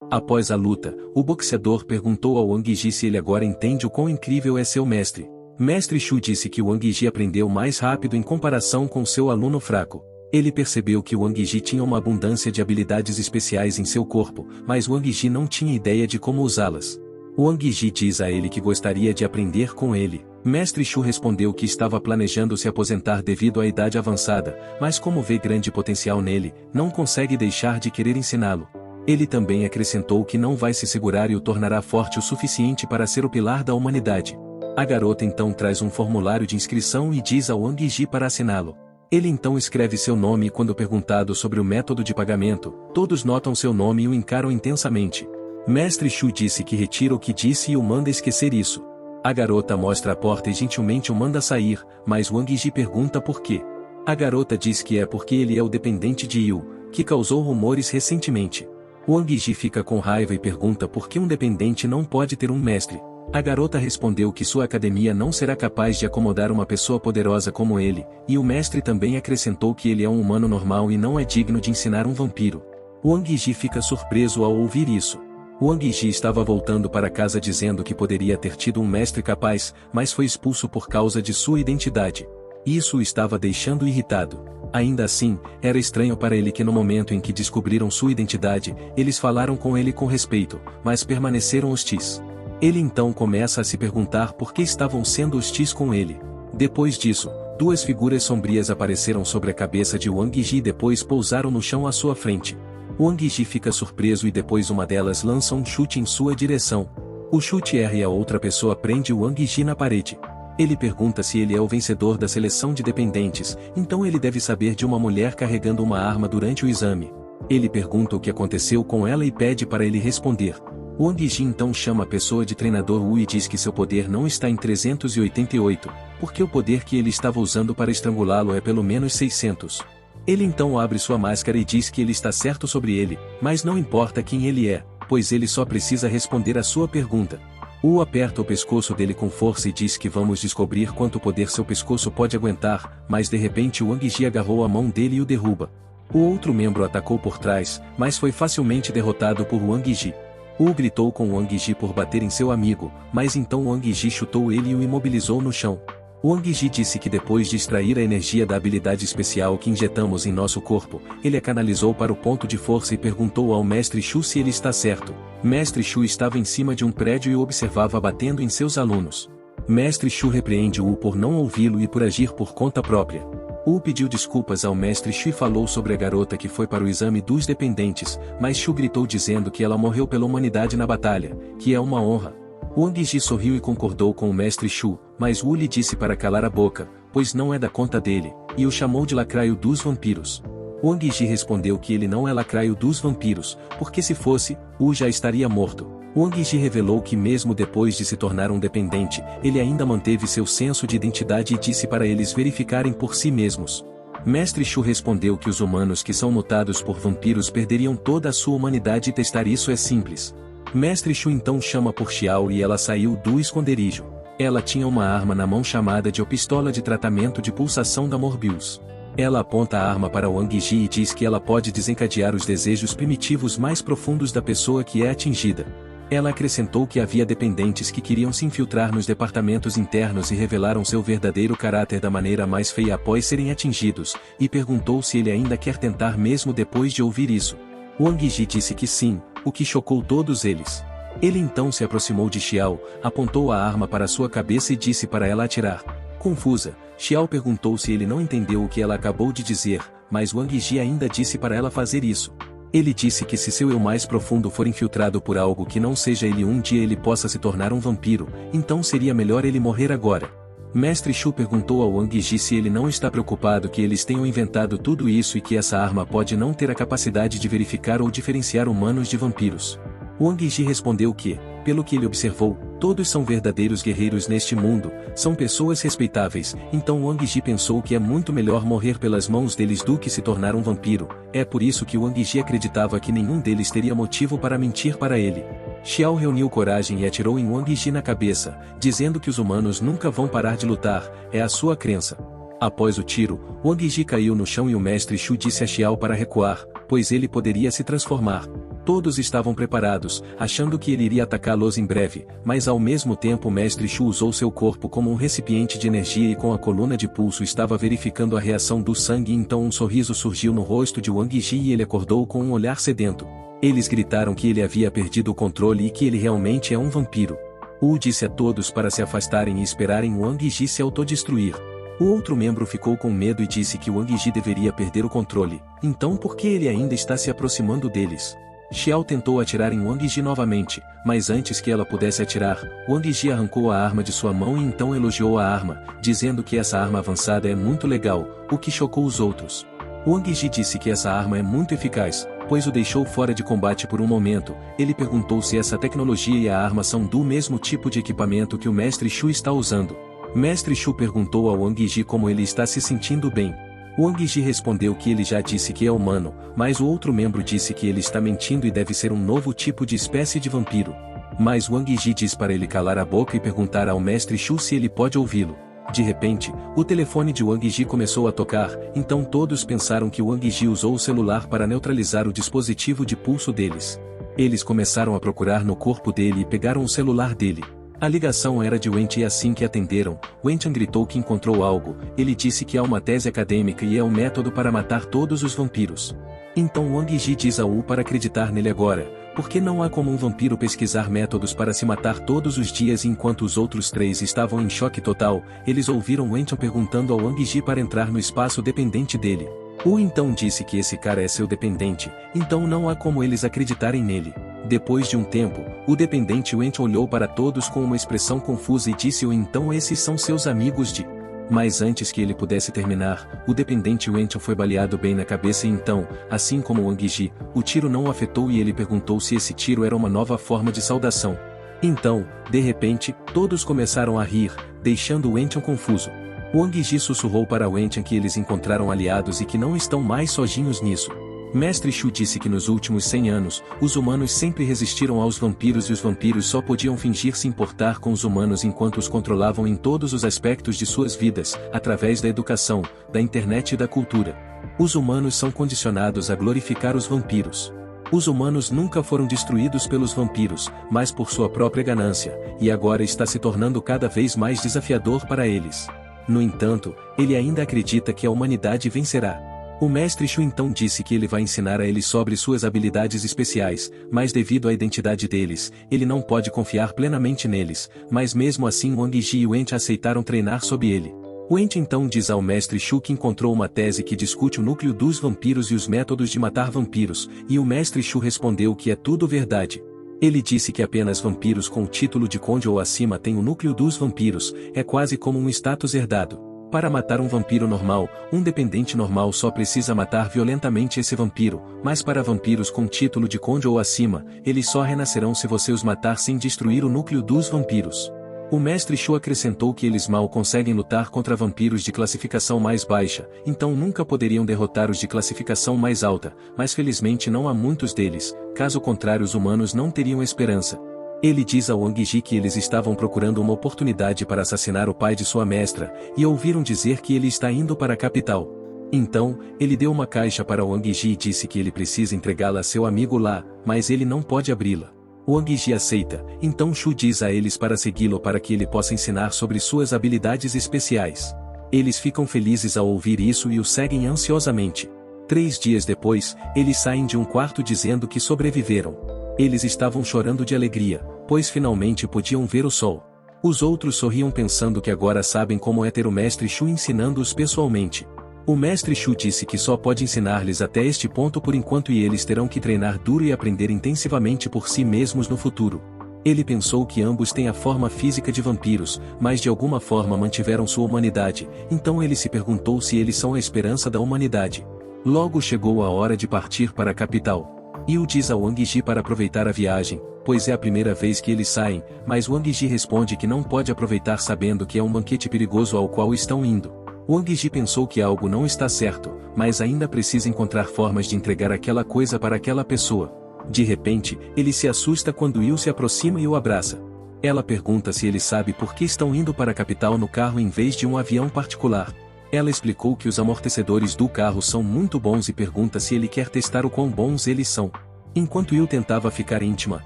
Após a luta, o boxeador perguntou ao Wang Yi se ele agora entende o quão incrível é seu mestre. Mestre Shu disse que Wang Yi aprendeu mais rápido em comparação com seu aluno fraco. Ele percebeu que Wang Yi tinha uma abundância de habilidades especiais em seu corpo, mas Wang Yi não tinha ideia de como usá-las. Wang Yi diz a ele que gostaria de aprender com ele. Mestre Shu respondeu que estava planejando se aposentar devido à idade avançada, mas como vê grande potencial nele, não consegue deixar de querer ensiná-lo. Ele também acrescentou que não vai se segurar e o tornará forte o suficiente para ser o pilar da humanidade. A garota então traz um formulário de inscrição e diz ao Wang Yi para assiná-lo. Ele então escreve seu nome e quando perguntado sobre o método de pagamento, todos notam seu nome e o encaram intensamente. Mestre Shu disse que retira o que disse e o manda esquecer isso. A garota mostra a porta e gentilmente o manda sair, mas Wang Yi pergunta por quê. A garota diz que é porque ele é o dependente de Yu, que causou rumores recentemente. Wang Yi fica com raiva e pergunta por que um dependente não pode ter um mestre. A garota respondeu que sua academia não será capaz de acomodar uma pessoa poderosa como ele, e o mestre também acrescentou que ele é um humano normal e não é digno de ensinar um vampiro. Wang Yi fica surpreso ao ouvir isso. Wang Yi estava voltando para casa dizendo que poderia ter tido um mestre capaz, mas foi expulso por causa de sua identidade. Isso o estava deixando irritado. Ainda assim, era estranho para ele que no momento em que descobriram sua identidade, eles falaram com ele com respeito, mas permaneceram hostis. Ele então começa a se perguntar por que estavam sendo hostis com ele. Depois disso, duas figuras sombrias apareceram sobre a cabeça de Wang Yi e depois pousaram no chão à sua frente. Wang Yi fica surpreso e depois uma delas lança um chute em sua direção. O chute erra e a outra pessoa prende Wang Yi na parede. Ele pergunta se ele é o vencedor da seleção de dependentes, então ele deve saber de uma mulher carregando uma arma durante o exame. Ele pergunta o que aconteceu com ela e pede para ele responder. Wang Yi então chama a pessoa de treinador Wu e diz que seu poder não está em 388, porque o poder que ele estava usando para estrangulá-lo é pelo menos 600. Ele então abre sua máscara e diz que ele está certo sobre ele, mas não importa quem ele é, pois ele só precisa responder a sua pergunta. Wu aperta o pescoço dele com força e diz que vamos descobrir quanto poder seu pescoço pode aguentar, mas de repente Wang Yi agarrou a mão dele e o derruba. O outro membro atacou por trás, mas foi facilmente derrotado por Wang Yi. Wu gritou com Wang Yi por bater em seu amigo, mas então Wang Yi chutou ele e o imobilizou no chão. Wang Yi disse que depois de extrair a energia da habilidade especial que injetamos em nosso corpo, ele a canalizou para o ponto de força e perguntou ao Mestre Shu se ele está certo. Mestre Shu estava em cima de um prédio e o observava batendo em seus alunos. Mestre Shu repreende Wu por não ouvi-lo e por agir por conta própria. Wu pediu desculpas ao Mestre Shu e falou sobre a garota que foi para o exame dos dependentes, mas Shu gritou dizendo que ela morreu pela humanidade na batalha, que é uma honra. Wang Yi sorriu e concordou com o Mestre Shu, mas Wu lhe disse para calar a boca, pois não é da conta dele, e o chamou de lacraio dos vampiros. Wang Yi respondeu que ele não é lacraio dos vampiros, porque se fosse, Wu já estaria morto. Wang Yi revelou que mesmo depois de se tornar um dependente, ele ainda manteve seu senso de identidade e disse para eles verificarem por si mesmos. Mestre Shu respondeu que os humanos que são mutados por vampiros perderiam toda a sua humanidade e testar isso é simples. Mestre Shu então chama por Xiao e ela saiu do esconderijo. Ela tinha uma arma na mão chamada de pistola de tratamento de pulsação da Morbius. Ela aponta a arma para Wang Yi e diz que ela pode desencadear os desejos primitivos mais profundos da pessoa que é atingida. Ela acrescentou que havia dependentes que queriam se infiltrar nos departamentos internos e revelaram seu verdadeiro caráter da maneira mais feia após serem atingidos, e perguntou se ele ainda quer tentar mesmo depois de ouvir isso. Wang Yi disse que sim, o que chocou todos eles. Ele então se aproximou de Xiao, apontou a arma para sua cabeça e disse para ela atirar. Confusa, Xiao perguntou se ele não entendeu o que ela acabou de dizer, mas Wang Yi ainda disse para ela fazer isso. Ele disse que se seu eu mais profundo for infiltrado por algo que não seja ele um dia ele possa se tornar um vampiro, então seria melhor ele morrer agora. Mestre Shu perguntou ao Wang Yi se ele não está preocupado que eles tenham inventado tudo isso e que essa arma pode não ter a capacidade de verificar ou diferenciar humanos de vampiros. Wang Yi respondeu que, pelo que ele observou, todos são verdadeiros guerreiros neste mundo, são pessoas respeitáveis, então Wang Yi pensou que é muito melhor morrer pelas mãos deles do que se tornar um vampiro, é por isso que Wang Yi acreditava que nenhum deles teria motivo para mentir para ele. Xiao reuniu coragem e atirou em Wang Yi na cabeça, dizendo que os humanos nunca vão parar de lutar, é a sua crença. Após o tiro, Wang Yi caiu no chão e o Mestre Shu disse a Xiao para recuar, pois ele poderia se transformar. Todos estavam preparados, achando que ele iria atacá-los em breve, mas ao mesmo tempo o Mestre Shu usou seu corpo como um recipiente de energia e com a coluna de pulso estava verificando a reação do sangue e então um sorriso surgiu no rosto de Wang Ji e ele acordou com um olhar sedento. Eles gritaram que ele havia perdido o controle e que ele realmente é um vampiro. Wu disse a todos para se afastarem e esperarem Wang Ji se autodestruir. O outro membro ficou com medo e disse que Wang Ji deveria perder o controle, então por que ele ainda está se aproximando deles? Xiao tentou atirar em Wang Ji novamente, mas antes que ela pudesse atirar, Wang Ji arrancou a arma de sua mão e então elogiou a arma, dizendo que essa arma avançada é muito legal, o que chocou os outros. Wang Ji disse que essa arma é muito eficaz, pois o deixou fora de combate por um momento. Ele perguntou se essa tecnologia e a arma são do mesmo tipo de equipamento que o Mestre Shu está usando. Mestre Shu perguntou ao Wang Ji como ele está se sentindo bem. Wang Ji respondeu que ele já disse que é humano, mas o outro membro disse que ele está mentindo e deve ser um novo tipo de espécie de vampiro. Mas Wang Ji diz para ele calar a boca e perguntar ao Mestre Shu se ele pode ouvi-lo. De repente, o telefone de Wang Ji começou a tocar, então todos pensaram que Wang Ji usou o celular para neutralizar o dispositivo de pulso deles. Eles começaram a procurar no corpo dele e pegaram o celular dele. A ligação era de Wen Tian e assim que atenderam, Wen Tian gritou que encontrou algo. Ele disse que há uma tese acadêmica e é um método para matar todos os vampiros. Então Wang Ji diz a Wu para acreditar nele agora, porque não há como um vampiro pesquisar métodos para se matar todos os dias e enquanto os outros três estavam em choque total, eles ouviram Wen Tian perguntando ao Wang Ji para entrar no espaço dependente dele. Wu então disse que esse cara é seu dependente, então não há como eles acreditarem nele. Depois de um tempo, o dependente Wen Tian olhou para todos com uma expressão confusa e disse-o então esses são seus amigos de... Mas antes que ele pudesse terminar, o dependente Wen Tian foi baleado bem na cabeça e então, assim como Wang Ji, o tiro não o afetou e ele perguntou se esse tiro era uma nova forma de saudação. Então, de repente, todos começaram a rir, deixando Wen Tian confuso. Wang Ji sussurrou para Wen Tian que eles encontraram aliados e que não estão mais sozinhos nisso. Mestre Shu disse que nos últimos 100 anos, os humanos sempre resistiram aos vampiros e os vampiros só podiam fingir se importar com os humanos enquanto os controlavam em todos os aspectos de suas vidas, através da educação, da internet e da cultura. Os humanos são condicionados a glorificar os vampiros. Os humanos nunca foram destruídos pelos vampiros, mas por sua própria ganância, e agora está se tornando cada vez mais desafiador para eles. No entanto, ele ainda acredita que a humanidade vencerá. O Mestre Shu então disse que ele vai ensinar a eles sobre suas habilidades especiais, mas devido à identidade deles, ele não pode confiar plenamente neles, mas mesmo assim Wang Ji e Wen Tian aceitaram treinar sob ele. Wen Tian então diz ao Mestre Shu que encontrou uma tese que discute o núcleo dos vampiros e os métodos de matar vampiros, e o Mestre Shu respondeu que é tudo verdade. Ele disse que apenas vampiros com o título de conde ou acima têm o núcleo dos vampiros, é quase como um status herdado. Para matar um vampiro normal, um dependente normal só precisa matar violentamente esse vampiro, mas para vampiros com título de conde ou acima, eles só renascerão se você os matar sem destruir o núcleo dos vampiros. O Mestre Shu acrescentou que eles mal conseguem lutar contra vampiros de classificação mais baixa, então nunca poderiam derrotar os de classificação mais alta, mas felizmente não há muitos deles, caso contrário os humanos não teriam esperança. Ele diz a Wang Ji que eles estavam procurando uma oportunidade para assassinar o pai de sua mestra, e ouviram dizer que ele está indo para a capital. Então, ele deu uma caixa para Wang Ji e disse que ele precisa entregá-la a seu amigo lá, mas ele não pode abri-la. Wang Ji aceita, então Shu diz a eles para segui-lo para que ele possa ensinar sobre suas habilidades especiais. Eles ficam felizes ao ouvir isso e o seguem ansiosamente. 3 dias depois, eles saem de um quarto dizendo que sobreviveram. Eles estavam chorando de alegria, pois finalmente podiam ver o sol. Os outros sorriam pensando que agora sabem como é ter o Mestre Shu ensinando-os pessoalmente. O Mestre Shu disse que só pode ensinar-lhes até este ponto por enquanto e eles terão que treinar duro e aprender intensivamente por si mesmos no futuro. Ele pensou que ambos têm a forma física de vampiros, mas de alguma forma mantiveram sua humanidade, então ele se perguntou se eles são a esperança da humanidade. Logo chegou a hora de partir para a capital. Yu diz a Wang Ji para aproveitar a viagem, pois é a primeira vez que eles saem, mas Wang Ji responde que não pode aproveitar sabendo que é um banquete perigoso ao qual estão indo. Wang Ji pensou que algo não está certo, mas ainda precisa encontrar formas de entregar aquela coisa para aquela pessoa. De repente, ele se assusta quando Yu se aproxima e o abraça. Ela pergunta se ele sabe por que estão indo para a capital no carro em vez de um avião particular. Ela explicou que os amortecedores do carro são muito bons e pergunta se ele quer testar o quão bons eles são. Enquanto Yu tentava ficar íntima,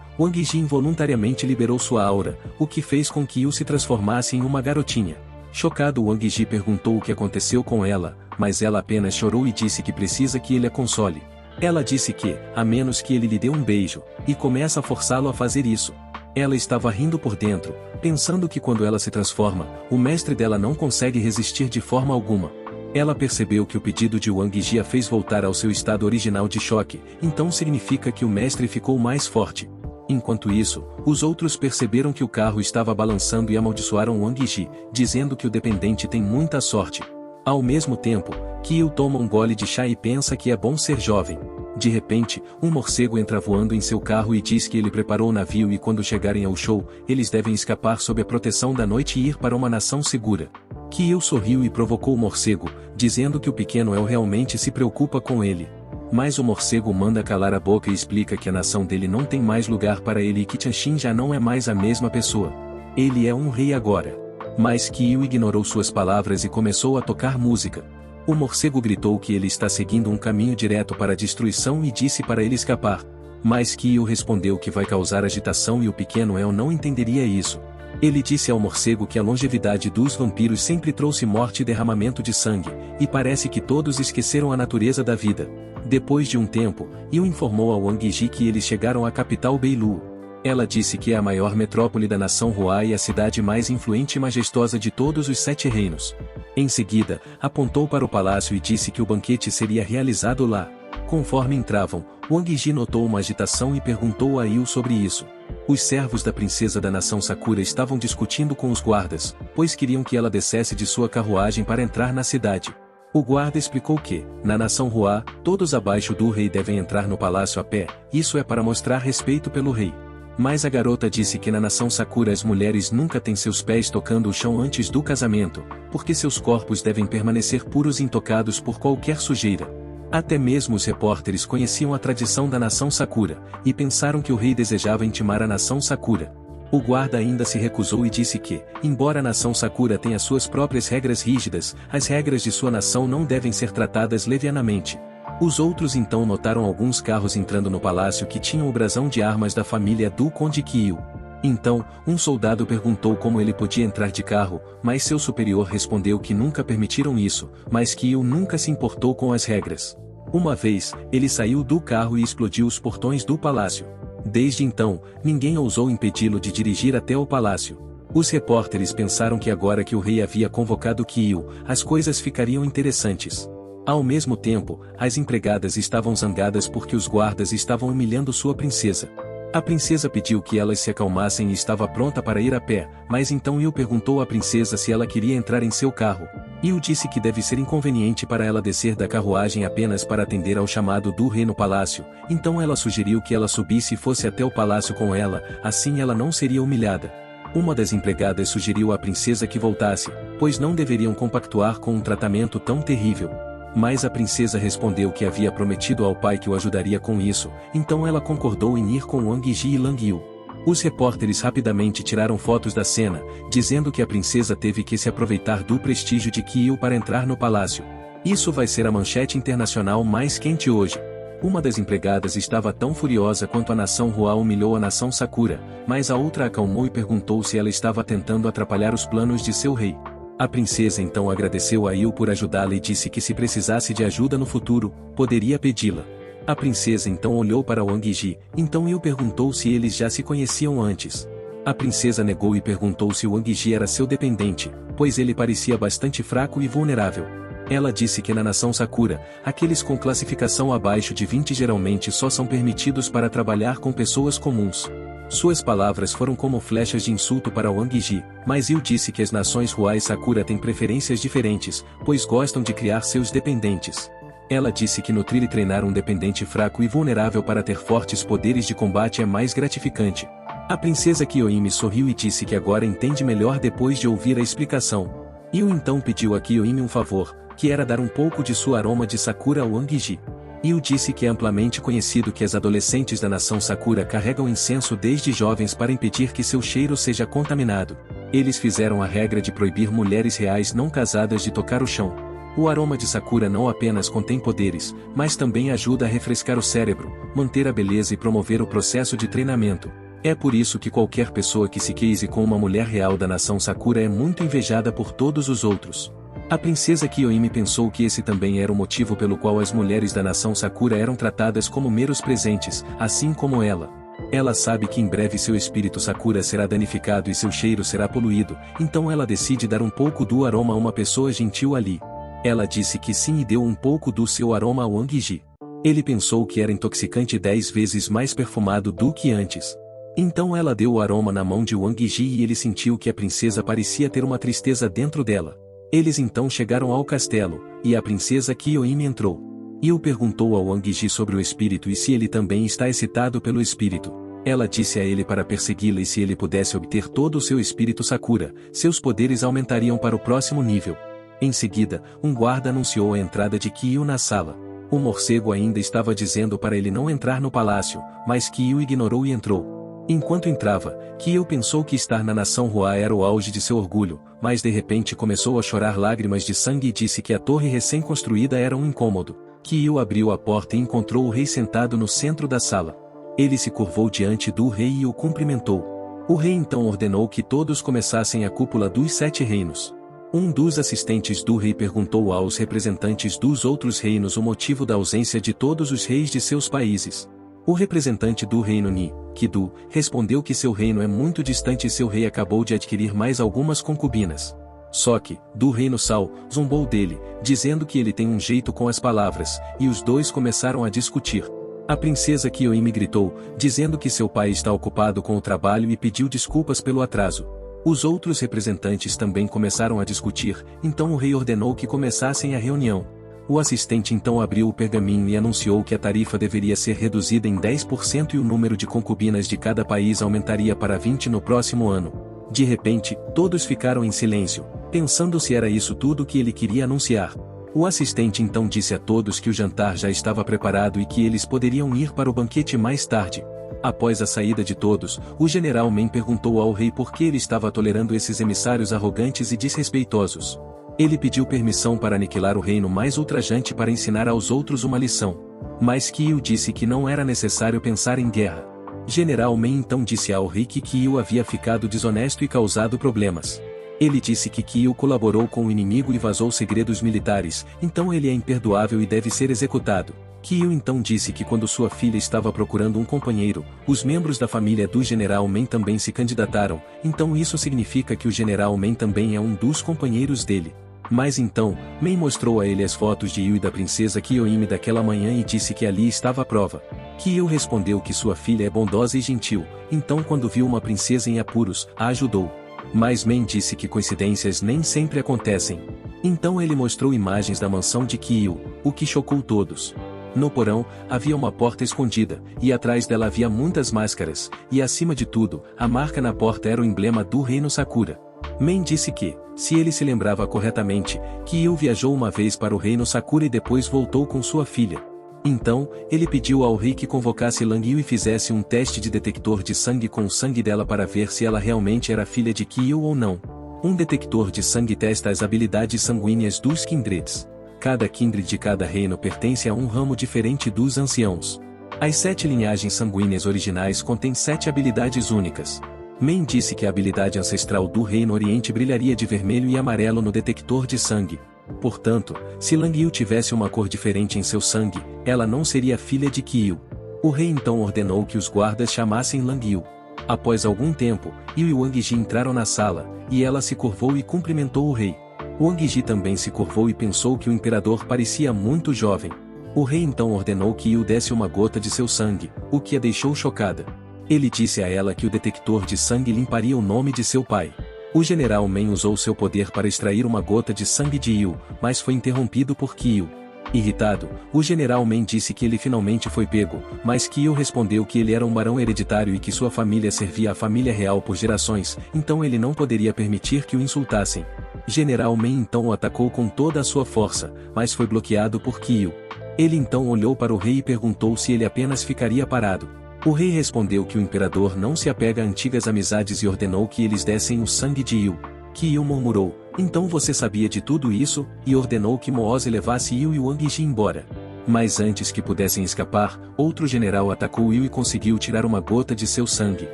Wang Ji involuntariamente liberou sua aura, o que fez com que Yu se transformasse em uma garotinha. Chocado, Wang Ji perguntou o que aconteceu com ela, mas ela apenas chorou e disse que precisa que ele a console. Ela disse que, a menos que ele lhe dê um beijo, e começa a forçá-lo a fazer isso. Ela estava rindo por dentro, pensando que quando ela se transforma, o mestre dela não consegue resistir de forma alguma. Ela percebeu que o pedido de Wang Ji a fez voltar ao seu estado original de choque, então significa que o mestre ficou mais forte. Enquanto isso, os outros perceberam que o carro estava balançando e amaldiçoaram Wang Ji, dizendo que o dependente tem muita sorte. Ao mesmo tempo, Kyo toma um gole de chá e pensa que é bom ser jovem. De repente, um morcego entra voando em seu carro e diz que ele preparou o navio e quando chegarem ao show, eles devem escapar sob a proteção da noite e ir para uma nação segura. Kyo sorriu e provocou o morcego, dizendo que o pequeno El realmente se preocupa com ele. Mas o morcego manda calar a boca e explica que a nação dele não tem mais lugar para ele e que Tianxin já não é mais a mesma pessoa. Ele é um rei agora. Mas Kyo ignorou suas palavras e começou a tocar música. O morcego gritou que ele está seguindo um caminho direto para a destruição e disse para ele escapar. Mas Kyo respondeu que vai causar agitação e o pequeno El não entenderia isso. Ele disse ao morcego que a longevidade dos vampiros sempre trouxe morte e derramamento de sangue, e parece que todos esqueceram a natureza da vida. Depois de um tempo, Yu informou ao Wang Ji que eles chegaram à capital Beilu. Ela disse que é a maior metrópole da nação Hua e a cidade mais influente e majestosa de todos os 7 reinos. Em seguida, apontou para o palácio e disse que o banquete seria realizado lá. Conforme entravam, Wang Ji notou uma agitação e perguntou a Yu sobre isso. Os servos da princesa da nação Sakura estavam discutindo com os guardas, pois queriam que ela descesse de sua carruagem para entrar na cidade. O guarda explicou que, na nação Hua, todos abaixo do rei devem entrar no palácio a pé, isso é para mostrar respeito pelo rei. Mas a garota disse que na nação Sakura as mulheres nunca têm seus pés tocando o chão antes do casamento, porque seus corpos devem permanecer puros e intocados por qualquer sujeira. Até mesmo os repórteres conheciam a tradição da nação Sakura, e pensaram que o rei desejava intimar a nação Sakura. O guarda ainda se recusou e disse que, embora a nação Sakura tenha suas próprias regras rígidas, as regras de sua nação não devem ser tratadas levianamente. Os outros então notaram alguns carros entrando no palácio que tinham o brasão de armas da família do Conde Kyo. Então, um soldado perguntou como ele podia entrar de carro, mas seu superior respondeu que nunca permitiram isso, mas Kyo nunca se importou com as regras. Uma vez, ele saiu do carro e explodiu os portões do palácio. Desde então, ninguém ousou impedi-lo de dirigir até o palácio. Os repórteres pensaram que agora que o rei havia convocado Kyo, as coisas ficariam interessantes. Ao mesmo tempo, as empregadas estavam zangadas porque os guardas estavam humilhando sua princesa. A princesa pediu que elas se acalmassem e estava pronta para ir a pé, mas então Yu perguntou à princesa se ela queria entrar em seu carro. Yu disse que deve ser inconveniente para ela descer da carruagem apenas para atender ao chamado do rei no palácio, então ela sugeriu que ela subisse e fosse até o palácio com ela, assim ela não seria humilhada. Uma das empregadas sugeriu à princesa que voltasse, pois não deveriam compactuar com um tratamento tão terrível. Mas a princesa respondeu que havia prometido ao pai que o ajudaria com isso, então ela concordou em ir com Wang Ji e Lang Yu. Os repórteres rapidamente tiraram fotos da cena, dizendo que a princesa teve que se aproveitar do prestígio de Kyo para entrar no palácio. Isso vai ser a manchete internacional mais quente hoje. Uma das empregadas estava tão furiosa quanto a nação Hua humilhou a nação Sakura, mas a outra acalmou e perguntou se ela estava tentando atrapalhar os planos de seu rei. A princesa então agradeceu a Yu por ajudá-la e disse que se precisasse de ajuda no futuro, poderia pedi-la. A princesa então olhou para Wang Ji, então Yu perguntou se eles já se conheciam antes. A princesa negou e perguntou se Wang Ji era seu dependente, pois ele parecia bastante fraco e vulnerável. Ela disse que na nação Sakura, aqueles com classificação abaixo de 20 geralmente só são permitidos para trabalhar com pessoas comuns. Suas palavras foram como flechas de insulto para Wang Ji, mas Yu disse que as nações Hua e Sakura têm preferências diferentes, pois gostam de criar seus dependentes. Ela disse que nutrir e treinar um dependente fraco e vulnerável para ter fortes poderes de combate é mais gratificante. A princesa Kiyohime sorriu e disse que agora entende melhor depois de ouvir a explicação. Yu então pediu a Kiyohime um favor, que era dar um pouco de sua aroma de Sakura a Wang Ji. Yu disse que é amplamente conhecido que as adolescentes da nação Sakura carregam incenso desde jovens para impedir que seu cheiro seja contaminado. Eles fizeram a regra de proibir mulheres reais não casadas de tocar o chão. O aroma de Sakura não apenas contém poderes, mas também ajuda a refrescar o cérebro, manter a beleza e promover o processo de treinamento. É por isso que qualquer pessoa que se case com uma mulher real da nação Sakura é muito invejada por todos os outros. A princesa Kiyohime pensou que esse também era o motivo pelo qual as mulheres da nação Sakura eram tratadas como meros presentes, assim como ela. Ela sabe que em breve seu espírito Sakura será danificado e seu cheiro será poluído, então ela decide dar um pouco do aroma a uma pessoa gentil ali. Ela disse que sim e deu um pouco do seu aroma ao Wang-ji. Ele pensou que era intoxicante 10 vezes mais perfumado do que antes. Então ela deu o aroma na mão de Wang-ji e ele sentiu que a princesa parecia ter uma tristeza dentro dela. Eles então chegaram ao castelo, e a princesa Kiyohime entrou. Yu perguntou ao Wang-ji sobre o espírito e se ele também está excitado pelo espírito. Ela disse a ele para persegui-la e se ele pudesse obter todo o seu espírito Sakura, seus poderes aumentariam para o próximo nível. Em seguida, um guarda anunciou a entrada de Kyu na sala. O morcego ainda estava dizendo para ele não entrar no palácio, mas Kyu ignorou e entrou. Enquanto entrava, Kyu pensou que estar na nação Hua era o auge de seu orgulho, mas de repente começou a chorar lágrimas de sangue e disse que a torre recém-construída era um incômodo. Kyu abriu a porta e encontrou o rei sentado no centro da sala. Ele se curvou diante do rei e o cumprimentou. O rei então ordenou que todos começassem a cúpula dos 7 reinos. Um dos assistentes do rei perguntou aos representantes dos outros reinos o motivo da ausência de todos os reis de seus países. O representante do reino Ni, Kidu, respondeu que seu reino é muito distante e seu rei acabou de adquirir mais algumas concubinas. Só que, do reino Sal, zombou dele, dizendo que ele tem um jeito com as palavras, e os dois começaram a discutir. A princesa Kiyohime gritou, dizendo que seu pai está ocupado com o trabalho e pediu desculpas pelo atraso. Os outros representantes também começaram a discutir, então o rei ordenou que começassem a reunião. O assistente então abriu o pergaminho e anunciou que a tarifa deveria ser reduzida em 10% e o número de concubinas de cada país aumentaria para 20 no próximo ano. De repente, todos ficaram em silêncio, pensando se era isso tudo que ele queria anunciar. O assistente então disse a todos que o jantar já estava preparado e que eles poderiam ir para o banquete mais tarde. Após a saída de todos, o general Men perguntou ao rei por que ele estava tolerando esses emissários arrogantes e desrespeitosos. Ele pediu permissão para aniquilar o reino mais ultrajante para ensinar aos outros uma lição. Mas Kyu disse que não era necessário pensar em guerra. General Men então disse ao rei que Kyu havia ficado desonesto e causado problemas. Ele disse que Kyu colaborou com o inimigo e vazou segredos militares, então ele é imperdoável e deve ser executado. Kyu então disse que quando sua filha estava procurando um companheiro, os membros da família do General Men também se candidataram, então isso significa que o General Men também é um dos companheiros dele. Mas então, Men mostrou a ele as fotos de Yu e da princesa Kiyohime daquela manhã e disse que ali estava a prova. Kyu respondeu que sua filha é bondosa e gentil, então quando viu uma princesa em apuros, a ajudou. Mas Men disse que coincidências nem sempre acontecem. Então ele mostrou imagens da mansão de Kyu, o que chocou todos. No porão, havia uma porta escondida, e atrás dela havia muitas máscaras, e acima de tudo, a marca na porta era o emblema do reino Sakura. Men disse que, se ele se lembrava corretamente, Kyu viajou uma vez para o reino Sakura e depois voltou com sua filha. Então, ele pediu ao rei que convocasse Lang Yu e fizesse um teste de detector de sangue com o sangue dela para ver se ela realmente era filha de Kyu ou não. Um detector de sangue testa as habilidades sanguíneas dos Kindreds. Cada Kindred de cada reino pertence a um ramo diferente dos anciãos. As 7 linhagens sanguíneas originais contêm 7 habilidades únicas. Men disse que a habilidade ancestral do Reino Oriente brilharia de vermelho e amarelo no detector de sangue. Portanto, se Lang Yu tivesse uma cor diferente em seu sangue, ela não seria filha de Kyu. O rei então ordenou que os guardas chamassem Lang Yu. Após algum tempo, Yu e Wang-ji entraram na sala, e ela se curvou e cumprimentou o rei. Wang-ji também se curvou e pensou que o imperador parecia muito jovem. O rei então ordenou que Yu desse uma gota de seu sangue, o que a deixou chocada. Ele disse a ela que o detector de sangue limparia o nome de seu pai. O general Men usou seu poder para extrair uma gota de sangue de Yu, mas foi interrompido por Kyu. Irritado, o general Men disse que ele finalmente foi pego, mas Kyu respondeu que ele era um barão hereditário e que sua família servia à família real por gerações, então ele não poderia permitir que o insultassem. General Men então o atacou com toda a sua força, mas foi bloqueado por Kyu. Ele então olhou para o rei e perguntou se ele apenas ficaria parado. O rei respondeu que o imperador não se apega a antigas amizades e ordenou que eles dessem o sangue de Yu. Kyu murmurou, Então você sabia de tudo isso, e ordenou que Moose levasse Yu e Wang Yi embora. Mas antes que pudessem escapar, outro general atacou Yu e conseguiu tirar uma gota de seu sangue.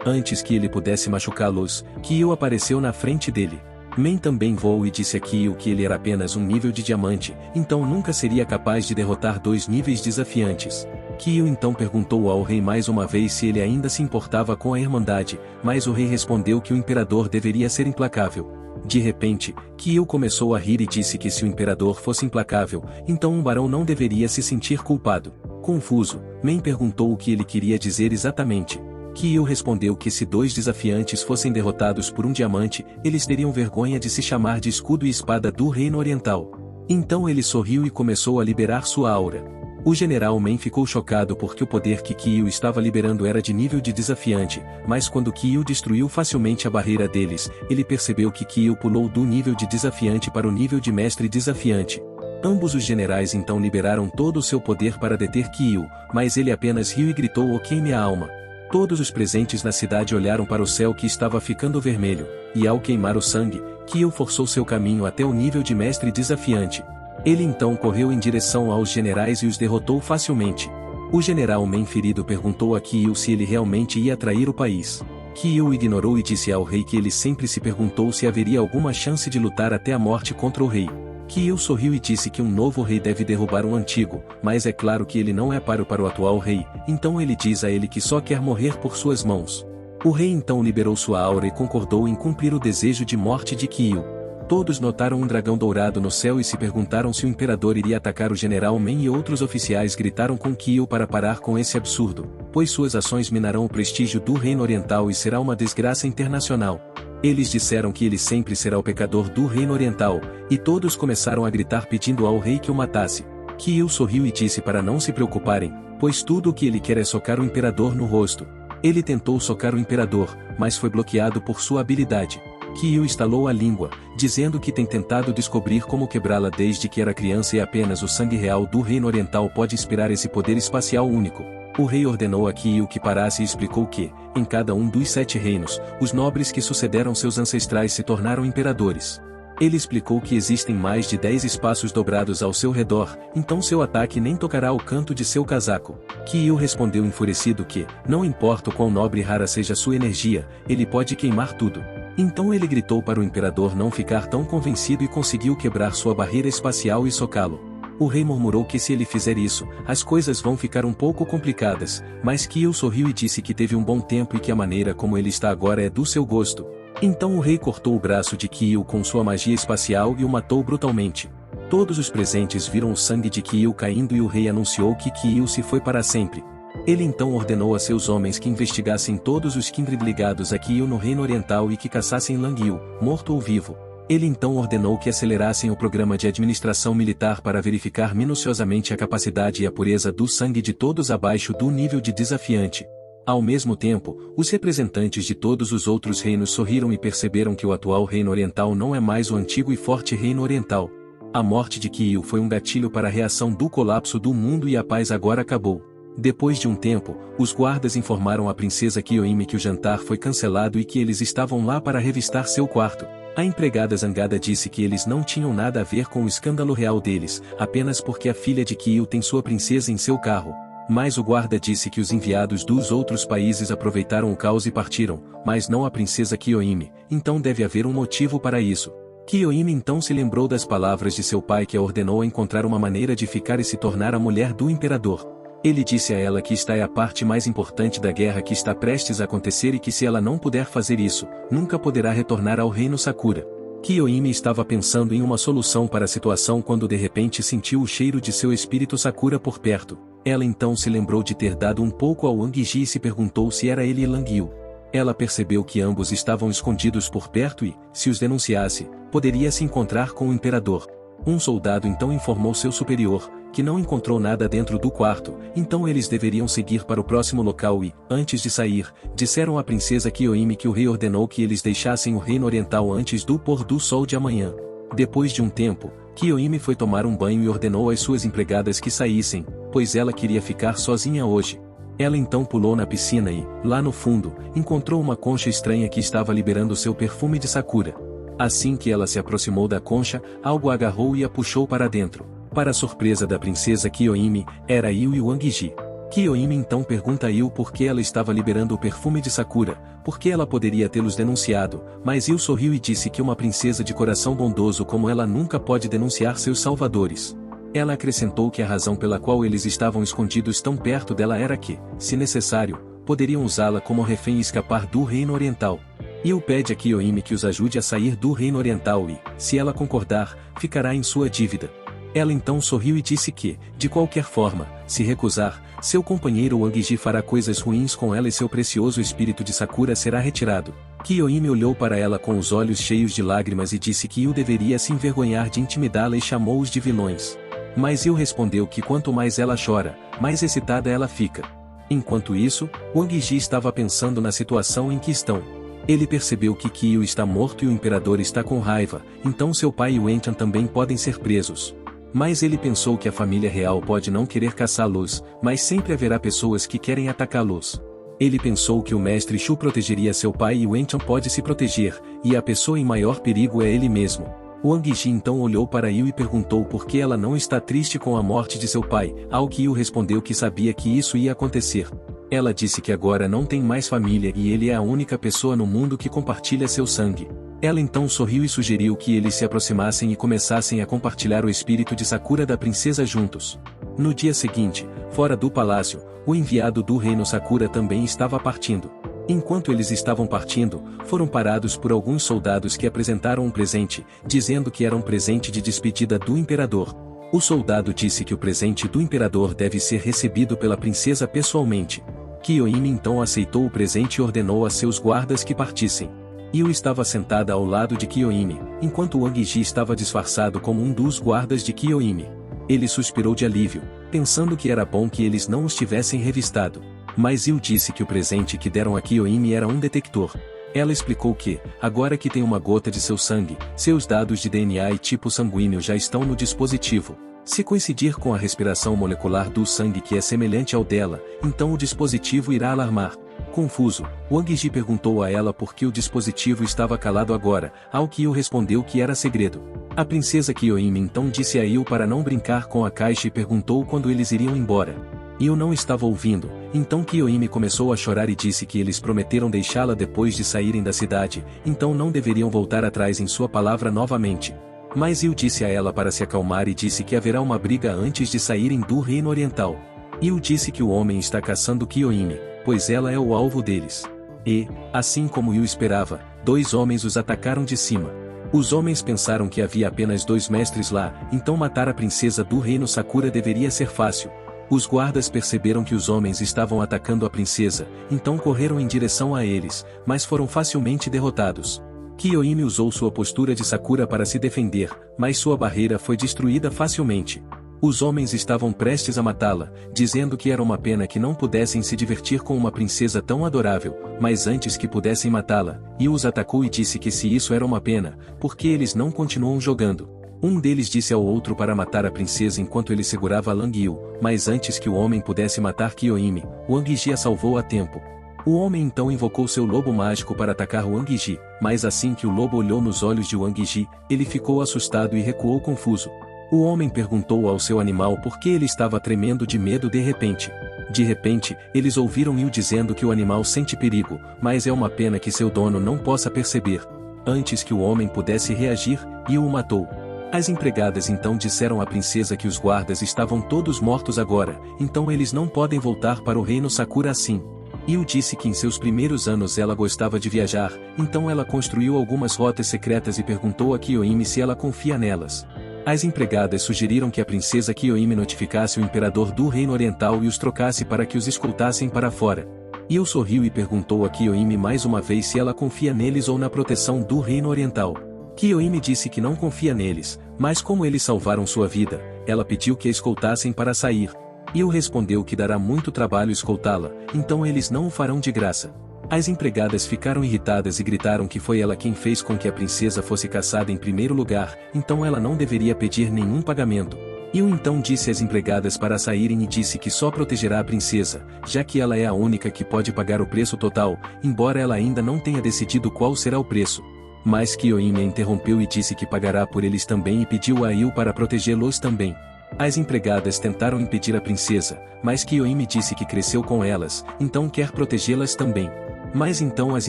Antes que ele pudesse machucá-los, Yu apareceu na frente dele. Men também voou e disse a Yu que ele era apenas um nível de diamante, então nunca seria capaz de derrotar 2 níveis desafiantes. Yu então perguntou ao rei mais uma vez se ele ainda se importava com a Irmandade, mas o rei respondeu que o imperador deveria ser implacável. De repente, Yu começou a rir e disse que se o imperador fosse implacável, então um barão não deveria se sentir culpado. Confuso, Men perguntou o que ele queria dizer exatamente. Yu respondeu que se 2 desafiantes fossem derrotados por um diamante, eles teriam vergonha de se chamar de escudo e espada do Reino Oriental. Então ele sorriu e começou a liberar sua aura. O general Men ficou chocado porque o poder que Yu estava liberando era de nível de desafiante, mas quando Yu destruiu facilmente a barreira deles, ele percebeu que Yu pulou do nível de desafiante para o nível de mestre desafiante. Ambos os generais então liberaram todo o seu poder para deter Yu, mas ele apenas riu e gritou: "O queime a alma!" Todos os presentes na cidade olharam para o céu que estava ficando vermelho, e ao queimar o sangue, Yu forçou seu caminho até o nível de mestre desafiante. Ele então correu em direção aos generais e os derrotou facilmente. O general Men ferido perguntou a Yu se ele realmente ia trair o país. Yu ignorou e disse ao rei que ele sempre se perguntou se haveria alguma chance de lutar até a morte contra o rei. Yu sorriu e disse que um novo rei deve derrubar um antigo, mas é claro que ele não é páreo para o atual rei, então ele diz a ele que só quer morrer por suas mãos. O rei então liberou sua aura e concordou em cumprir o desejo de morte de Yu. Todos notaram um dragão dourado no céu e se perguntaram se o imperador iria atacar o general Men, e outros oficiais gritaram com Yu para parar com esse absurdo, pois suas ações minarão o prestígio do Reino Oriental e será uma desgraça internacional. Eles disseram que ele sempre será o pecador do Reino Oriental, e todos começaram a gritar pedindo ao rei que o matasse. Yu sorriu e disse para não se preocuparem, pois tudo o que ele quer é socar o imperador no rosto. Ele tentou socar o imperador, mas foi bloqueado por sua habilidade. Yu estalou a língua, dizendo que tem tentado descobrir como quebrá-la desde que era criança e apenas o sangue real do Reino Oriental pode inspirar esse poder espacial único. O rei ordenou a Yu que parasse e explicou que, em cada um dos 7 reinos, os nobres que sucederam seus ancestrais se tornaram imperadores. Ele explicou que existem mais de 10 espaços dobrados ao seu redor, então seu ataque nem tocará o canto de seu casaco. Yu respondeu enfurecido que, não importa o quão nobre e rara seja sua energia, ele pode queimar tudo. Então ele gritou para o imperador não ficar tão convencido e conseguiu quebrar sua barreira espacial e socá-lo. O rei murmurou que se ele fizer isso, as coisas vão ficar um pouco complicadas, mas Yu sorriu e disse que teve um bom tempo e que a maneira como ele está agora é do seu gosto. Então o rei cortou o braço de Yu com sua magia espacial e o matou brutalmente. Todos os presentes viram o sangue de Yu caindo e o rei anunciou que Yu se foi para sempre. Ele então ordenou a seus homens que investigassem todos os Kindred ligados a Yu no Reino Oriental e que caçassem Lang Yu, morto ou vivo. Ele então ordenou que acelerassem o programa de administração militar para verificar minuciosamente a capacidade e a pureza do sangue de todos abaixo do nível de desafiante. Ao mesmo tempo, os representantes de todos os outros reinos sorriram e perceberam que o atual Reino Oriental não é mais o antigo e forte Reino Oriental. A morte de Yu foi um gatilho para a reação do colapso do mundo e a paz agora acabou. Depois de um tempo, os guardas informaram a princesa Kiyohime que o jantar foi cancelado e que eles estavam lá para revistar seu quarto. A empregada zangada disse que eles não tinham nada a ver com o escândalo real deles, apenas porque a filha de Yu tem sua princesa em seu carro. Mas o guarda disse que os enviados dos outros países aproveitaram o caos e partiram, mas não a princesa Kiyohime, então deve haver um motivo para isso. Kiyohime então se lembrou das palavras de seu pai que a ordenou a encontrar uma maneira de ficar e se tornar a mulher do imperador. Ele disse a ela que esta é a parte mais importante da guerra que está prestes a acontecer e que se ela não puder fazer isso, nunca poderá retornar ao reino Sakura. Kiyohime estava pensando em uma solução para a situação quando de repente sentiu o cheiro de seu espírito Sakura por perto. Ela então se lembrou de ter dado um pouco ao Wang Yi e se perguntou se era ele e Lang Yu. Ela percebeu que ambos estavam escondidos por perto e, se os denunciasse, poderia se encontrar com o imperador. Um soldado então informou seu superior, que não encontrou nada dentro do quarto, então eles deveriam seguir para o próximo local e, antes de sair, disseram à princesa Kiyohime que o rei ordenou que eles deixassem o reino oriental antes do pôr do sol de amanhã. Depois de um tempo, Kiyohime foi tomar um banho e ordenou às suas empregadas que saíssem, pois ela queria ficar sozinha hoje. Ela então pulou na piscina e, lá no fundo, encontrou uma concha estranha que estava liberando seu perfume de Sakura. Assim que ela se aproximou da concha, algo a agarrou e a puxou para dentro. Para a surpresa da princesa Kiyohime, era Yu e Wangji. Kiyohime então pergunta a Yu por que ela estava liberando o perfume de Sakura, porque ela poderia tê-los denunciado, mas Yu sorriu e disse que uma princesa de coração bondoso como ela nunca pode denunciar seus salvadores. Ela acrescentou que a razão pela qual eles estavam escondidos tão perto dela era que, se necessário, poderiam usá-la como refém e escapar do Reino Oriental. Yu pede a Kiyohime que os ajude a sair do Reino Oriental e, se ela concordar, ficará em sua dívida. Ela então sorriu e disse que, de qualquer forma, se recusar, seu companheiro Wangji fará coisas ruins com ela e seu precioso espírito de Sakura será retirado. Kiyohime olhou para ela com os olhos cheios de lágrimas e disse que Yu deveria se envergonhar de intimidá-la e chamou-os de vilões. Mas Yu respondeu que quanto mais ela chora, mais excitada ela fica. Enquanto isso, Wangji estava pensando na situação em que estão. Ele percebeu que Kyo está morto e o imperador está com raiva, então seu pai e Wenchan também podem ser presos. Mas ele pensou que a família real pode não querer caçá-los, mas sempre haverá pessoas que querem atacá-los. Ele pensou que o mestre Shu protegeria seu pai e Wenchan pode se proteger, e a pessoa em maior perigo é ele mesmo. Wangji então olhou para Yu e perguntou por que ela não está triste com a morte de seu pai, ao que Yu respondeu que sabia que isso ia acontecer. Ela disse que agora não tem mais família e ele é a única pessoa no mundo que compartilha seu sangue. Ela então sorriu e sugeriu que eles se aproximassem e começassem a compartilhar o espírito de Sakura da princesa juntos. No dia seguinte, fora do palácio, o enviado do reino Sakura também estava partindo. Enquanto eles estavam partindo, foram parados por alguns soldados que apresentaram um presente, dizendo que era um presente de despedida do imperador. O soldado disse que o presente do imperador deve ser recebido pela princesa pessoalmente. Kiyohime então aceitou o presente e ordenou a seus guardas que partissem. Yu estava sentada ao lado de Kiyohime, enquanto Wangji estava disfarçado como um dos guardas de Kiyohime. Ele suspirou de alívio, pensando que era bom que eles não os tivessem revistado. Mas Yu disse que o presente que deram a Kiyohime era um detector. Ela explicou que, agora que tem uma gota de seu sangue, seus dados de DNA e tipo sanguíneo já estão no dispositivo. Se coincidir com a respiração molecular do sangue que é semelhante ao dela, então o dispositivo irá alarmar. Confuso, Wangji perguntou a ela por que o dispositivo estava calado agora, ao que Yu respondeu que era segredo. A princesa Kiyohime então disse a Yu para não brincar com a caixa e perguntou quando eles iriam embora. Yu não estava ouvindo, então Kiyohime começou a chorar e disse que eles prometeram deixá-la depois de saírem da cidade, então não deveriam voltar atrás em sua palavra novamente. Mas Yu disse a ela para se acalmar e disse que haverá uma briga antes de saírem do Reino Oriental. Yu disse que o homem está caçando Kiyohime, pois ela é o alvo deles. E, assim como Yu esperava, 2 homens os atacaram de cima. Os homens pensaram que havia apenas 2 mestres lá, então matar a princesa do reino Sakura deveria ser fácil. Os guardas perceberam que os homens estavam atacando a princesa, então correram em direção a eles, mas foram facilmente derrotados. Kiyohime usou sua postura de Sakura para se defender, mas sua barreira foi destruída facilmente. Os homens estavam prestes a matá-la, dizendo que era uma pena que não pudessem se divertir com uma princesa tão adorável, mas antes que pudessem matá-la, Yu os atacou e disse que se isso era uma pena, por que eles não continuam jogando? Um deles disse ao outro para matar a princesa enquanto ele segurava Lang Yu, mas antes que o homem pudesse matar Kiyohime, Wangji a salvou a tempo. O homem então invocou seu lobo mágico para atacar Wangji, mas assim que o lobo olhou nos olhos de Wangji, ele ficou assustado e recuou confuso. O homem perguntou ao seu animal por que ele estava tremendo de medo de repente. De repente, eles ouviram Yu dizendo que o animal sente perigo, mas é uma pena que seu dono não possa perceber. Antes que o homem pudesse reagir, Yu o matou. As empregadas então disseram à princesa que os guardas estavam todos mortos agora, então eles não podem voltar para o reino Sakura assim. Yu disse que em seus primeiros anos ela gostava de viajar, então ela construiu algumas rotas secretas e perguntou a Kiyohime se ela confia nelas. As empregadas sugeriram que a princesa Kiyohime notificasse o imperador do reino oriental e os trocasse para que os escoltassem para fora. Yu sorriu e perguntou a Kiyohime mais uma vez se ela confia neles ou na proteção do reino oriental. Kiyohime disse que não confia neles, mas como eles salvaram sua vida, ela pediu que a escoltassem para sair. Yu respondeu que dará muito trabalho escoltá-la, então eles não o farão de graça. As empregadas ficaram irritadas e gritaram que foi ela quem fez com que a princesa fosse caçada em primeiro lugar, então ela não deveria pedir nenhum pagamento. Yu então disse às empregadas para saírem e disse que só protegerá a princesa, já que ela é a única que pode pagar o preço total, embora ela ainda não tenha decidido qual será o preço. Mas Kyoimi a interrompeu e disse que pagará por eles também e pediu a Yu para protegê-los também. As empregadas tentaram impedir a princesa, mas Kyoimi disse que cresceu com elas, então quer protegê-las também. Mas então as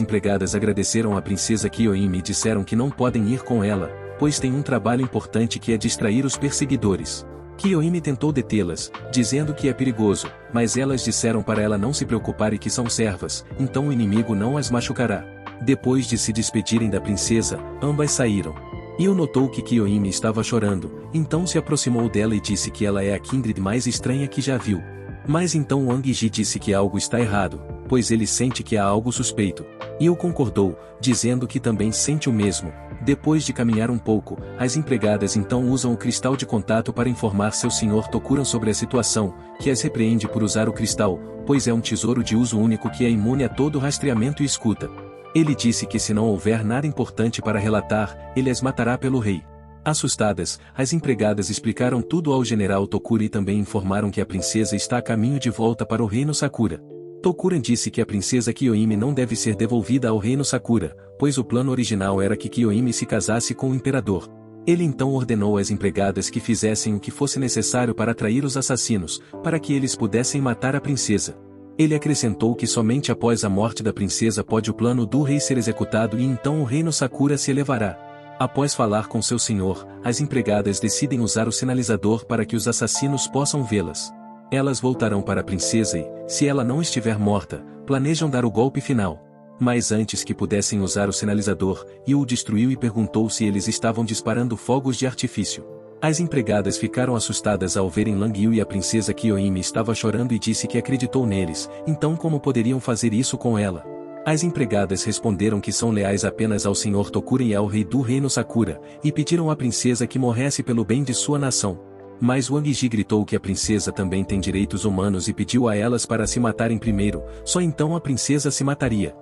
empregadas agradeceram a princesa Kyoimi e disseram que não podem ir com ela, pois tem um trabalho importante que é distrair os perseguidores. Kyoimi tentou detê-las, dizendo que é perigoso, mas elas disseram para ela não se preocupar e que são servas, então o inimigo não as machucará. Depois de se despedirem da princesa, ambas saíram. Yu notou que Kyoimi estava chorando, então se aproximou dela e disse que ela é a Kindred mais estranha que já viu. Mas então Wang Ji disse que algo está errado, pois ele sente que há algo suspeito. Yu concordou, dizendo que também sente o mesmo. Depois de caminhar um pouco, as empregadas então usam o cristal de contato para informar seu senhor Tokuran sobre a situação, que as repreende por usar o cristal, pois é um tesouro de uso único que é imune a todo rastreamento e escuta. Ele disse que se não houver nada importante para relatar, ele as matará pelo rei. Assustadas, as empregadas explicaram tudo ao general Tokura e também informaram que a princesa está a caminho de volta para o reino Sakura. Tokuran disse que a princesa Kyoimi não deve ser devolvida ao reino Sakura, pois o plano original era que Kyoimi se casasse com o imperador. Ele então ordenou às empregadas que fizessem o que fosse necessário para atrair os assassinos, para que eles pudessem matar a princesa. Ele acrescentou que somente após a morte da princesa pode o plano do rei ser executado e então o reino Sakura se elevará. Após falar com seu senhor, as empregadas decidem usar o sinalizador para que os assassinos possam vê-las. Elas voltarão para a princesa e, se ela não estiver morta, planejam dar o golpe final. Mas antes que pudessem usar o sinalizador, Yu o destruiu e perguntou se eles estavam disparando fogos de artifício. As empregadas ficaram assustadas ao verem Lang Yu e a princesa Kyoimi estava chorando e disse que acreditou neles, então como poderiam fazer isso com ela? As empregadas responderam que são leais apenas ao Sr. Tokuran e ao rei do reino Sakura, e pediram à princesa que morresse pelo bem de sua nação. Mas Wang Ji gritou que a princesa também tem direitos humanos e pediu a elas para se matarem primeiro, só então a princesa se mataria.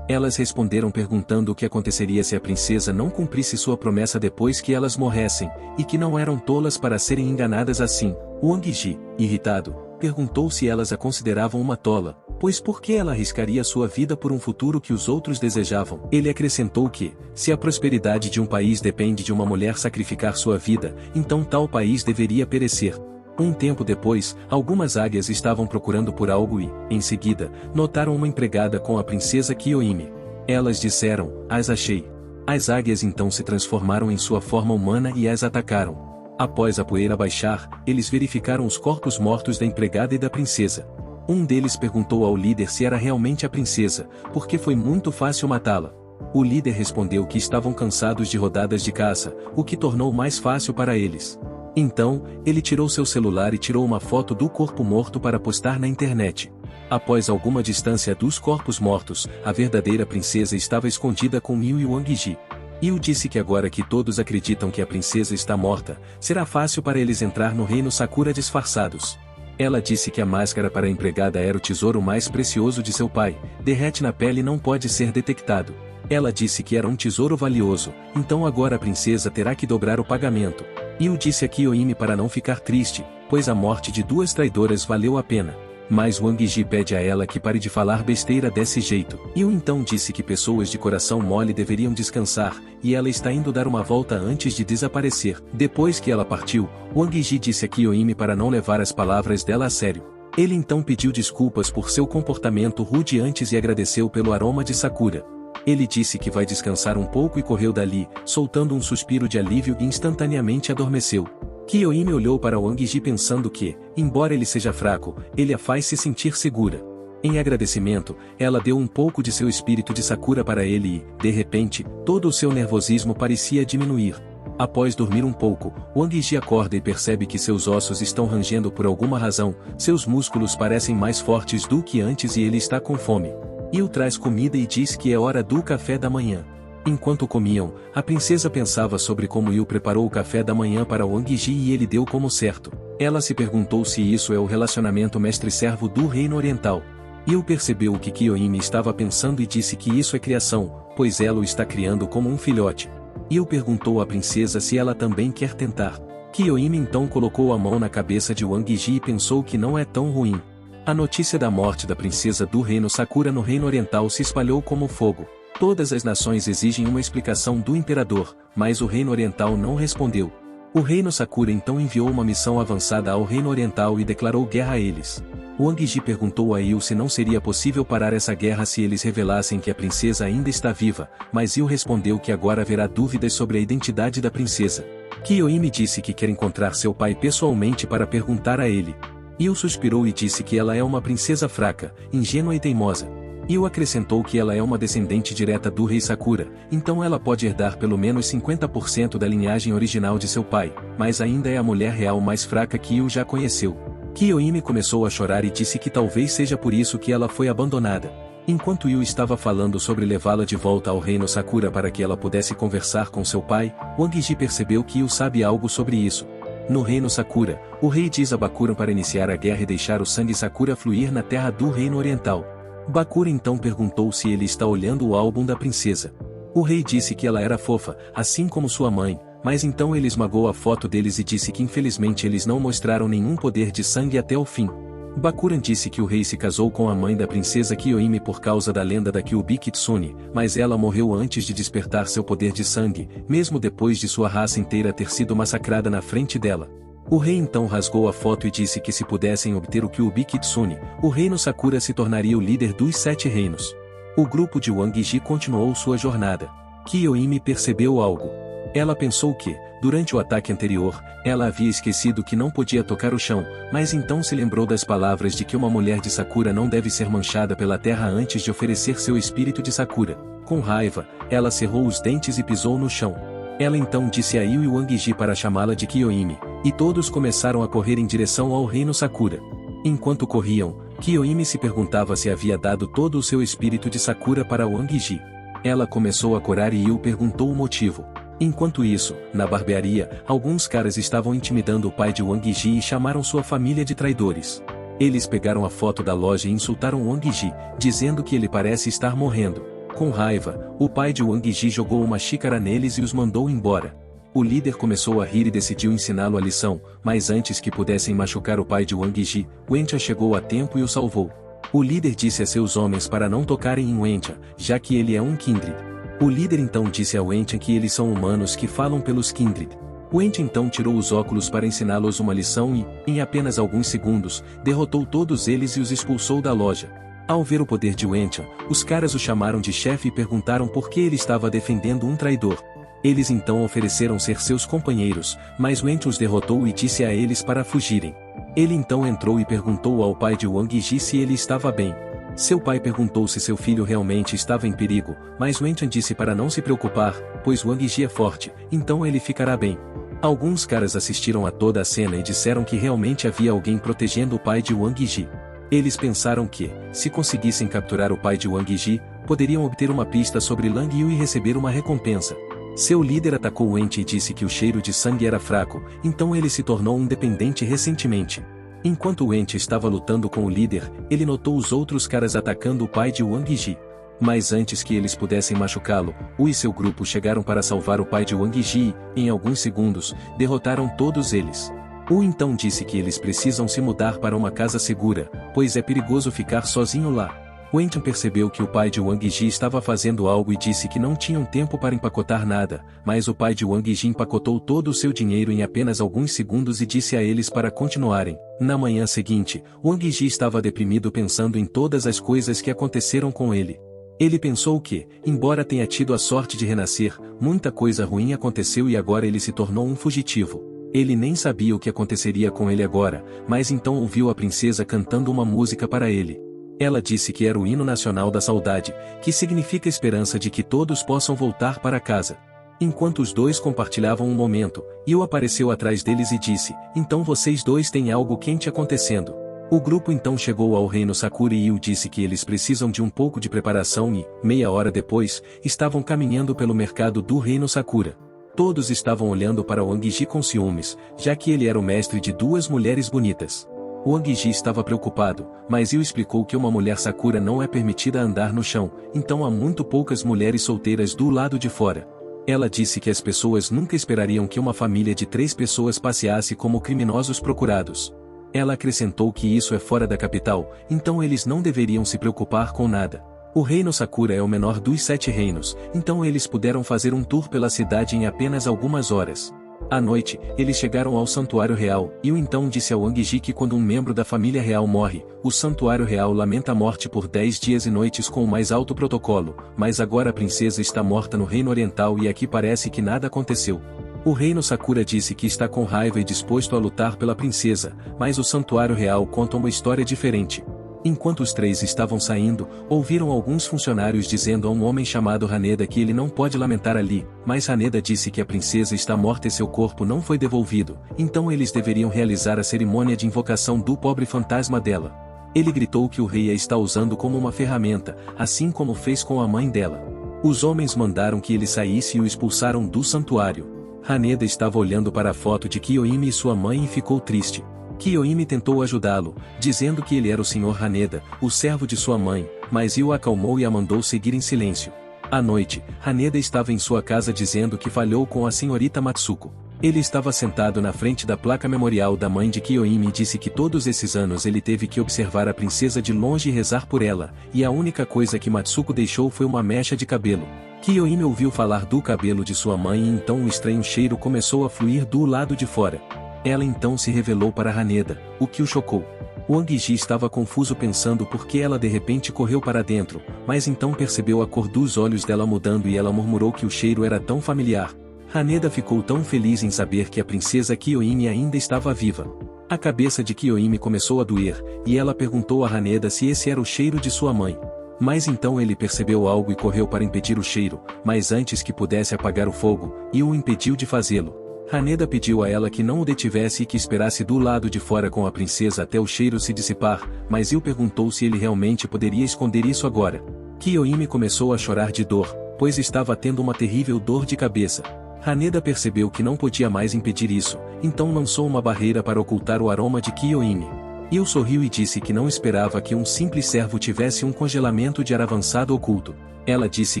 Elas responderam perguntando o que aconteceria se a princesa não cumprisse sua promessa depois que elas morressem, e que não eram tolas para serem enganadas assim. Wang Ji, irritado, perguntou se elas a consideravam uma tola, pois por que ela arriscaria sua vida por um futuro que os outros desejavam? Ele acrescentou que, se a prosperidade de um país depende de uma mulher sacrificar sua vida, então tal país deveria perecer. Um tempo depois, algumas águias estavam procurando por algo e, em seguida, notaram uma empregada com a princesa Kyoimi. Elas disseram, as achei. As águias então se transformaram em sua forma humana e as atacaram. Após a poeira baixar, eles verificaram os corpos mortos da empregada e da princesa. Um deles perguntou ao líder se era realmente a princesa, porque foi muito fácil matá-la. O líder respondeu que estavam cansados de rodadas de caça, o que tornou mais fácil para eles. Então, ele tirou seu celular e tirou uma foto do corpo morto para postar na internet. Após alguma distância dos corpos mortos, a verdadeira princesa estava escondida com Yu e Wang Ji. Yu disse que agora que todos acreditam que a princesa está morta, será fácil para eles entrar no reino Sakura disfarçados. Ela disse que a máscara para a empregada era o tesouro mais precioso de seu pai, derrete na pele e não pode ser detectado. Ela disse que era um tesouro valioso, então agora a princesa terá que dobrar o pagamento. Yu disse a Kyoimi para não ficar triste, pois a morte de duas traidoras valeu a pena. Mas Wang Ji pede a ela que pare de falar besteira desse jeito. Yu então disse que pessoas de coração mole deveriam descansar, e ela está indo dar uma volta antes de desaparecer. Depois que ela partiu, Wang Ji disse a Kyoimi para não levar as palavras dela a sério. Ele então pediu desculpas por seu comportamento rude antes e agradeceu pelo aroma de Sakura. Ele disse que vai descansar um pouco e correu dali, soltando um suspiro de alívio e instantaneamente adormeceu. Kyoimi olhou para Wang Ji pensando que, embora ele seja fraco, ele a faz se sentir segura. Em agradecimento, ela deu um pouco de seu espírito de Sakura para ele e, de repente, todo o seu nervosismo parecia diminuir. Após dormir um pouco, Wang Ji acorda e percebe que seus ossos estão rangendo por alguma razão, seus músculos parecem mais fortes do que antes e ele está com fome. Yu traz comida e diz que é hora do café da manhã. Enquanto comiam, a princesa pensava sobre como Yu preparou o café da manhã para Wang Ji e ele deu como certo. Ela se perguntou se isso é o relacionamento mestre-servo do reino oriental. Yu percebeu o que Kyoimi estava pensando e disse que isso é criação, pois ela o está criando como um filhote. Yu perguntou à princesa se ela também quer tentar. Kyoimi então colocou a mão na cabeça de Wang Ji e pensou que não é tão ruim. A notícia da morte da princesa do reino Sakura no reino oriental se espalhou como fogo. Todas as nações exigem uma explicação do imperador, mas o reino oriental não respondeu. O reino Sakura então enviou uma missão avançada ao reino oriental e declarou guerra a eles. Wang Ji perguntou a Yu se não seria possível parar essa guerra se eles revelassem que a princesa ainda está viva, mas Yu respondeu que agora haverá dúvidas sobre a identidade da princesa. Kiyohime disse que quer encontrar seu pai pessoalmente para perguntar a ele. Yu suspirou e disse que ela é uma princesa fraca, ingênua e teimosa. Yu acrescentou que ela é uma descendente direta do rei Sakura, então ela pode herdar pelo menos 50% da linhagem original de seu pai, mas ainda é a mulher real mais fraca que Yu já conheceu. Kiyohime começou a chorar e disse que talvez seja por isso que ela foi abandonada. Enquanto Yu estava falando sobre levá-la de volta ao reino Sakura para que ela pudesse conversar com seu pai, Wang Ji percebeu que Yu sabe algo sobre isso. No reino Sakura, o rei diz a Bakura para iniciar a guerra e deixar o sangue Sakura fluir na terra do reino oriental. Bakura então perguntou se ele está olhando o álbum da princesa. O rei disse que ela era fofa, assim como sua mãe, mas então ele esmagou a foto deles e disse que infelizmente eles não mostraram nenhum poder de sangue até o fim. Bakuran disse que o rei se casou com a mãe da princesa Kiyohime por causa da lenda da Kyuubi Kitsune, mas ela morreu antes de despertar seu poder de sangue, mesmo depois de sua raça inteira ter sido massacrada na frente dela. O rei então rasgou a foto e disse que se pudessem obter o Kyuubi Kitsune, o reino Sakura se tornaria o líder dos 7 reinos. O grupo de Wang Ji continuou sua jornada. Kiyohime percebeu algo. Ela pensou que, durante o ataque anterior, ela havia esquecido que não podia tocar o chão, mas então se lembrou das palavras de que uma mulher de Sakura não deve ser manchada pela terra antes de oferecer seu espírito de Sakura. Com raiva, ela cerrou os dentes e pisou no chão. Ela então disse a Yu e Wang Ji para chamá-la de Kiyohime, e todos começaram a correr em direção ao reino Sakura. Enquanto corriam, Kiyohime se perguntava se havia dado todo o seu espírito de Sakura para Wang Ji. Ela começou a corar e Yu perguntou o motivo. Enquanto isso, na barbearia, alguns caras estavam intimidando o pai de Wang Ji e chamaram sua família de traidores. Eles pegaram a foto da loja e insultaram Wang Ji, dizendo que ele parece estar morrendo. Com raiva, o pai de Wang Ji jogou uma xícara neles e os mandou embora. O líder começou a rir e decidiu ensiná-lo a lição, mas antes que pudessem machucar o pai de Wang Ji, Wentia chegou a tempo e o salvou. O líder disse a seus homens para não tocarem em Wentia, já que ele é um Kindred. O líder então disse a Wentia que eles são humanos que falam pelos Kindred. Wentia então tirou os óculos para ensiná-los uma lição e, em apenas alguns segundos, derrotou todos eles e os expulsou da loja. Ao ver o poder de Wentia, os caras o chamaram de chefe e perguntaram por que ele estava defendendo um traidor. Eles então ofereceram ser seus companheiros, mas Wentia os derrotou e disse a eles para fugirem. Ele então entrou e perguntou ao pai de Wang Ji se ele estava bem. Seu pai perguntou se seu filho realmente estava em perigo, mas Wentia disse para não se preocupar, pois Wang Ji é forte, então ele ficará bem. Alguns caras assistiram a toda a cena e disseram que realmente havia alguém protegendo o pai de Wang Ji. Eles pensaram que, se conseguissem capturar o pai de Wang Ji, poderiam obter uma pista sobre Lang Yu e receber uma recompensa. Seu líder atacou Wentia e disse que o cheiro de sangue era fraco, então ele se tornou independente recentemente. Enquanto Wentia estava lutando com o líder, ele notou os outros caras atacando o pai de Wang Ji. Mas antes que eles pudessem machucá-lo, Wu e seu grupo chegaram para salvar o pai de Wang Ji e, em alguns segundos, derrotaram todos eles. Wu então disse que eles precisam se mudar para uma casa segura, pois é perigoso ficar sozinho lá. Wentia percebeu que o pai de Wang Ji estava fazendo algo e disse que não tinham tempo para empacotar nada, mas o pai de Wang Ji empacotou todo o seu dinheiro em apenas alguns segundos e disse a eles para continuarem. Na manhã seguinte, Wang Ji estava deprimido pensando em todas as coisas que aconteceram com ele. Ele pensou que, embora tenha tido a sorte de renascer, muita coisa ruim aconteceu e agora ele se tornou um fugitivo. Ele nem sabia o que aconteceria com ele agora, mas então ouviu a princesa cantando uma música para ele. Ela disse que era o hino nacional da saudade, que significa esperança de que todos possam voltar para casa. Enquanto os dois compartilhavam um momento, Yu apareceu atrás deles e disse, então vocês dois têm algo quente acontecendo. O grupo então chegou ao reino Sakura e Yu disse que eles precisam de um pouco de preparação e, meia hora depois, estavam caminhando pelo mercado do reino Sakura. Todos estavam olhando para Wang Ji com ciúmes, já que ele era o mestre de 2 mulheres bonitas. Wang Ji estava preocupado, mas Yu explicou que uma mulher Sakura não é permitida andar no chão, então há muito poucas mulheres solteiras do lado de fora. Ela disse que as pessoas nunca esperariam que uma família de 3 pessoas passeasse como criminosos procurados. Ela acrescentou que isso é fora da capital, então eles não deveriam se preocupar com nada. O reino Sakura é o menor dos 7 reinos, então eles puderam fazer um tour pela cidade em apenas algumas horas. À noite, eles chegaram ao Santuário Real, e o então disse ao Wang que quando um membro da família real morre, o Santuário Real lamenta a morte por 10 dias e noites com o mais alto protocolo, mas agora a princesa está morta no Reino Oriental e aqui parece que nada aconteceu. O reino Sakura disse que está com raiva e disposto a lutar pela princesa, mas o Santuário Real conta uma história diferente. Enquanto os 3 estavam saindo, ouviram alguns funcionários dizendo a um homem chamado Haneda que ele não pode lamentar ali, mas Haneda disse que a princesa está morta e seu corpo não foi devolvido, então eles deveriam realizar a cerimônia de invocação do pobre fantasma dela. Ele gritou que o rei a está usando como uma ferramenta, assim como fez com a mãe dela. Os homens mandaram que ele saísse e o expulsaram do santuário. Haneda estava olhando para a foto de Kiyohime e sua mãe e ficou triste. Kiyohime tentou ajudá-lo, dizendo que ele era o Sr. Haneda, o servo de sua mãe, mas Yu acalmou e a mandou seguir em silêncio. À noite, Haneda estava em sua casa dizendo que falhou com a senhorita Matsuko. Ele estava sentado na frente da placa memorial da mãe de Kiyohime e disse que todos esses anos ele teve que observar a princesa de longe e rezar por ela, e a única coisa que Matsuko deixou foi uma mecha de cabelo. Kiyohime ouviu falar do cabelo de sua mãe e então um estranho cheiro começou a fluir do lado de fora. Ela então se revelou para Haneda, o que o chocou. Wang Ji estava confuso pensando por que ela de repente correu para dentro, mas então percebeu a cor dos olhos dela mudando e ela murmurou que o cheiro era tão familiar. Haneda ficou tão feliz em saber que a princesa Kiyohime ainda estava viva. A cabeça de Kiyohime começou a doer, e ela perguntou a Haneda se esse era o cheiro de sua mãe. Mas então ele percebeu algo e correu para impedir o cheiro, mas antes que pudesse apagar o fogo, Yu o impediu de fazê-lo. Haneda pediu a ela que não o detivesse e que esperasse do lado de fora com a princesa até o cheiro se dissipar, mas Yu perguntou se ele realmente poderia esconder isso agora. Kiyohime começou a chorar de dor, pois estava tendo uma terrível dor de cabeça. Haneda percebeu que não podia mais impedir isso, então lançou uma barreira para ocultar o aroma de Kiyohime. Yu sorriu e disse que não esperava que um simples servo tivesse um congelamento de ar avançado oculto. Ela disse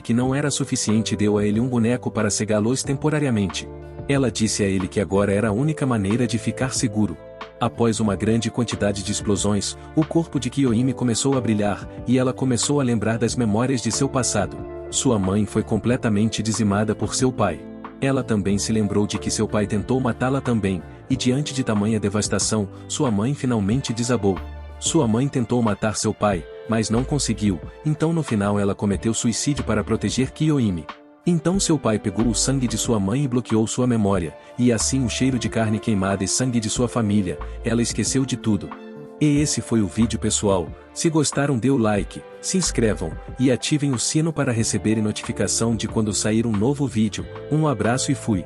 que não era suficiente e deu a ele um boneco para cegá-los temporariamente. Ela disse a ele que agora era a única maneira de ficar seguro. Após uma grande quantidade de explosões, o corpo de Kiyohime começou a brilhar, e ela começou a lembrar das memórias de seu passado. Sua mãe foi completamente dizimada por seu pai. Ela também se lembrou de que seu pai tentou matá-la também, e diante de tamanha devastação, sua mãe finalmente desabou. Sua mãe tentou matar seu pai, mas não conseguiu, então no final ela cometeu suicídio para proteger Kiyohime. Então seu pai pegou o sangue de sua mãe e bloqueou sua memória, e assim o cheiro de carne queimada e sangue de sua família, ela esqueceu de tudo. E esse foi o vídeo pessoal. Se gostaram dê o like, se inscrevam, e ativem o sino para receberem notificação de quando sair um novo vídeo. Um abraço e fui!